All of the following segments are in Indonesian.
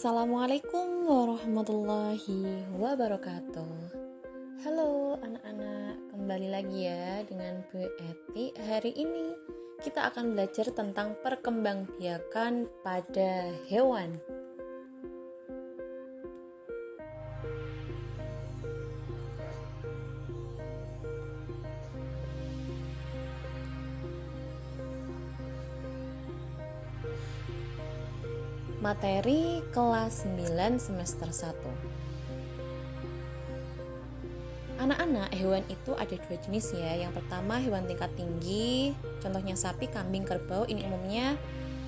Assalamualaikum warahmatullahi wabarakatuh. Halo anak-anak, kembali lagi ya dengan Bu Eti. Hari ini kita akan belajar tentang perkembangbiakan pada hewan. Materi kelas 9 semester 1. Anak-anak, hewan itu ada dua jenis ya. Yang pertama hewan tingkat tinggi, contohnya sapi, kambing, kerbau. Ini umumnya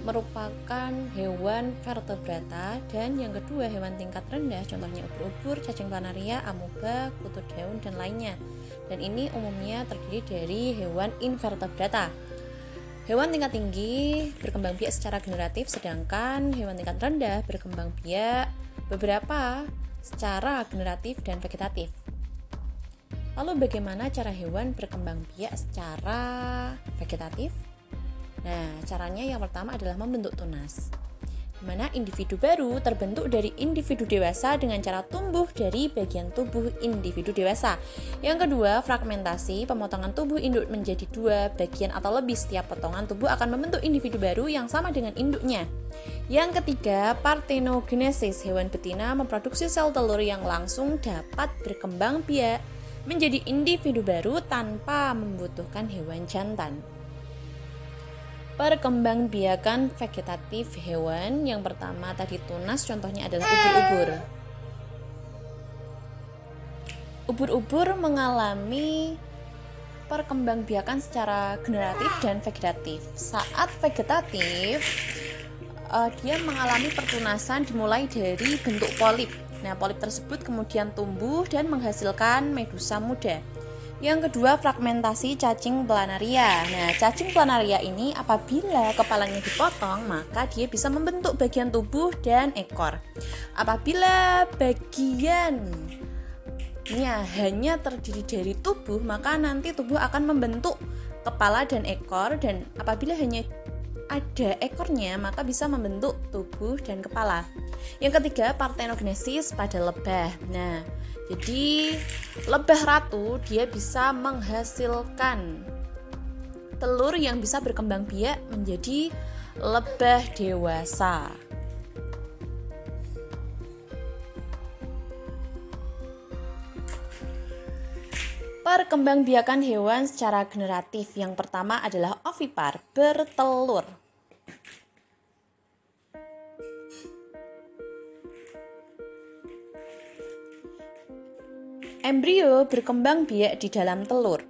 merupakan hewan vertebrata. Dan yang kedua hewan tingkat rendah, contohnya ubur-ubur, cacing planaria, amoeba, kutu daun, dan lainnya. Dan ini umumnya terdiri dari hewan invertebrata. Hewan tingkat tinggi berkembang biak secara generatif, sedangkan hewan tingkat rendah berkembang biak beberapa secara generatif dan vegetatif. Lalu bagaimana cara hewan berkembang biak secara vegetatif? Nah, caranya yang pertama adalah membentuk tunas, di mana individu baru terbentuk dari individu dewasa dengan cara tumbuh dari bagian tubuh individu dewasa. Yang kedua, fragmentasi, pemotongan tubuh induk menjadi dua bagian atau lebih. Setiap potongan tubuh akan membentuk individu baru yang sama dengan induknya. Yang ketiga, parthenogenesis, hewan betina memproduksi sel telur yang langsung dapat berkembang biak menjadi individu baru tanpa membutuhkan hewan jantan. Perkembangbiakan vegetatif hewan, yang pertama tadi tunas, contohnya adalah ubur-ubur. Ubur-ubur mengalami perkembangbiakan secara generatif dan vegetatif. Saat vegetatif, dia mengalami pertunasan dimulai dari bentuk polip. Nah, polip tersebut kemudian tumbuh dan menghasilkan medusa muda. Yang kedua, fragmentasi cacing planaria. Nah, cacing planaria ini apabila kepalanya dipotong, maka dia bisa membentuk bagian tubuh dan ekor. Apabila bagiannya hanya terdiri dari tubuh, maka nanti tubuh akan membentuk kepala dan ekor, dan apabila hanya ada ekornya, maka bisa membentuk tubuh dan kepala. Yang ketiga, parthenogenesis pada lebah. Nah, jadi lebah ratu dia bisa menghasilkan telur yang bisa berkembang biak menjadi lebah dewasa. Perkembangbiakan hewan secara generatif. Yang pertama adalah ovipar, bertelur. Embrio berkembang biak di dalam telur.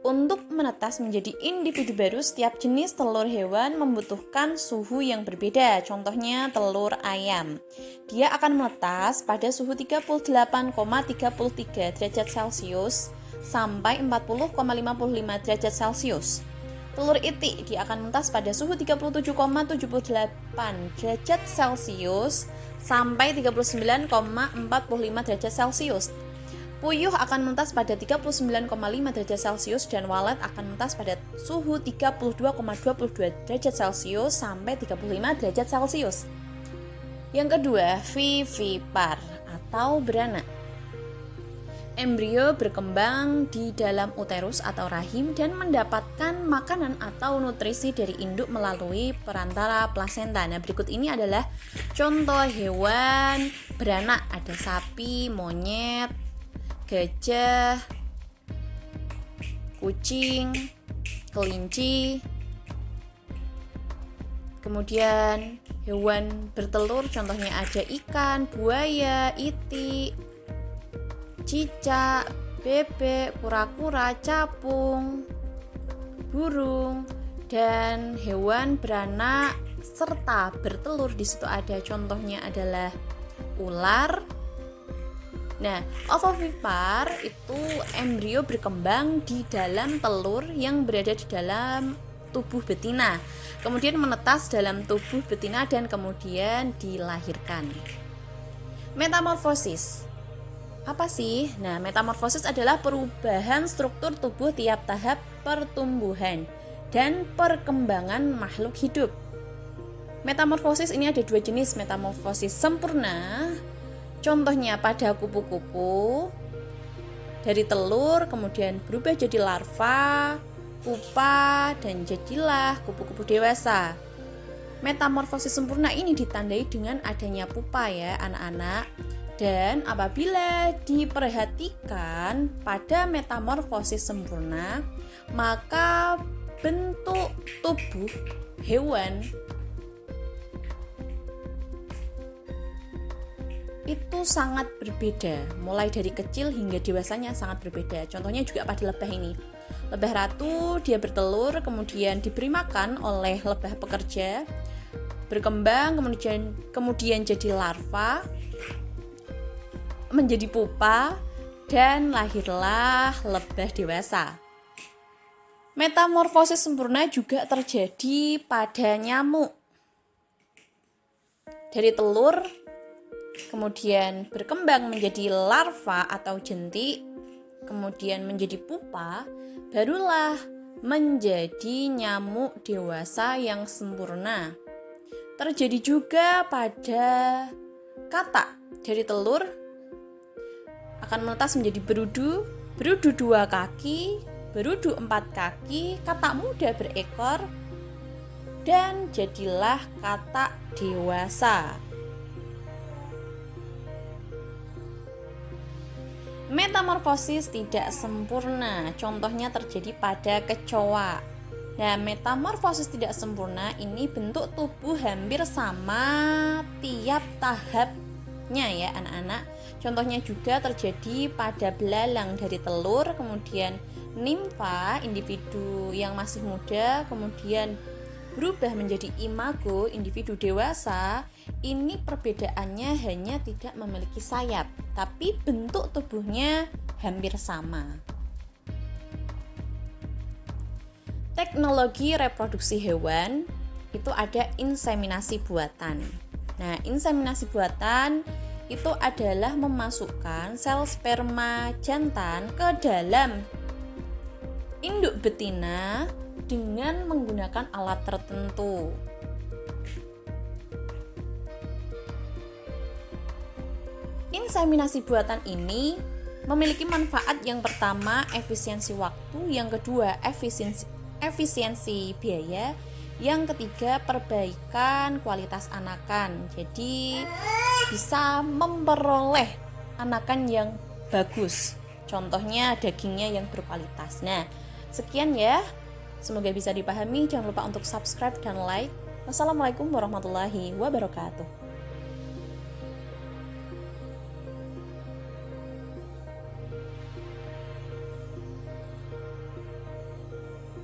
Untuk menetas menjadi individu baru, setiap jenis telur hewan membutuhkan suhu yang berbeda. Contohnya telur ayam. Dia akan menetas pada suhu 38,33 derajat Celcius sampai 40,55 derajat Celcius. Telur itik dia akan menetas pada suhu 37,78 derajat Celcius sampai 39,45 derajat Celcius. Puyuh akan menetas pada 39,5 derajat Celcius dan walet akan menetas pada suhu 32,22 derajat Celcius sampai 35 derajat Celcius. Yang kedua, vivipar atau beranak. Embrio berkembang di dalam uterus atau rahim dan mendapatkan makanan atau nutrisi dari induk melalui perantara plasenta. Nah, berikut ini adalah contoh hewan beranak. Ada sapi, monyet, gajah, kucing, kelinci. Kemudian hewan bertelur, contohnya ada ikan, buaya, itik, cicak, bebek, kura-kura, capung, burung. Dan hewan beranak serta bertelur di situ ada, contohnya adalah ular. Nah, ovovipar itu embrio berkembang di dalam telur yang berada di dalam tubuh betina, kemudian menetas dalam tubuh betina dan kemudian dilahirkan. Metamorfosis. Apa sih? Nah, metamorfosis adalah perubahan struktur tubuh tiap tahap pertumbuhan dan perkembangan makhluk hidup. Metamorfosis ini ada 2 jenis, metamorfosis sempurna. Contohnya pada kupu-kupu, dari telur kemudian berubah jadi larva, pupa, dan jadilah kupu-kupu dewasa. Metamorfosis sempurna ini ditandai dengan adanya pupa ya anak-anak. Dan apabila diperhatikan pada metamorfosis sempurna, maka bentuk tubuh hewan itu sangat berbeda, mulai dari kecil hingga dewasanya sangat berbeda. Contohnya juga pada lebah ini. Lebah ratu dia bertelur, kemudian diberi makan oleh lebah pekerja, berkembang, kemudian jadi larva, menjadi pupa, dan lahirlah lebah dewasa. Metamorfosis sempurna juga terjadi pada nyamuk. Dari telur, kemudian berkembang menjadi larva atau jentik, kemudian menjadi pupa, barulah menjadi nyamuk dewasa yang sempurna. Terjadi juga pada katak. Dari telur akan menetas menjadi berudu, berudu 2 kaki, berudu 4 kaki, katak muda berekor, dan jadilah katak dewasa. Metamorfosis tidak sempurna, contohnya terjadi pada kecoa. Nah, metamorfosis tidak sempurna ini bentuk tubuh hampir sama tiap tahapnya ya anak-anak. Contohnya juga terjadi pada belalang, dari telur, kemudian nimfa, individu yang masih muda, kemudian berubah menjadi imago, individu dewasa. Ini perbedaannya hanya tidak memiliki sayap, tapi bentuk tubuhnya hampir sama. Teknologi reproduksi hewan itu ada inseminasi buatan. Nah, inseminasi buatan itu adalah memasukkan sel sperma jantan ke dalam induk betina dengan menggunakan alat tertentu. Inseminasi buatan ini memiliki manfaat yang pertama efisiensi waktu, yang kedua efisiensi biaya, yang ketiga perbaikan kualitas anakan. Jadi bisa memperoleh anakan yang bagus. Contohnya dagingnya yang berkualitas. Nah, sekian ya. Semoga bisa dipahami. Jangan lupa untuk subscribe dan like. Wassalamualaikum warahmatullahi wabarakatuh.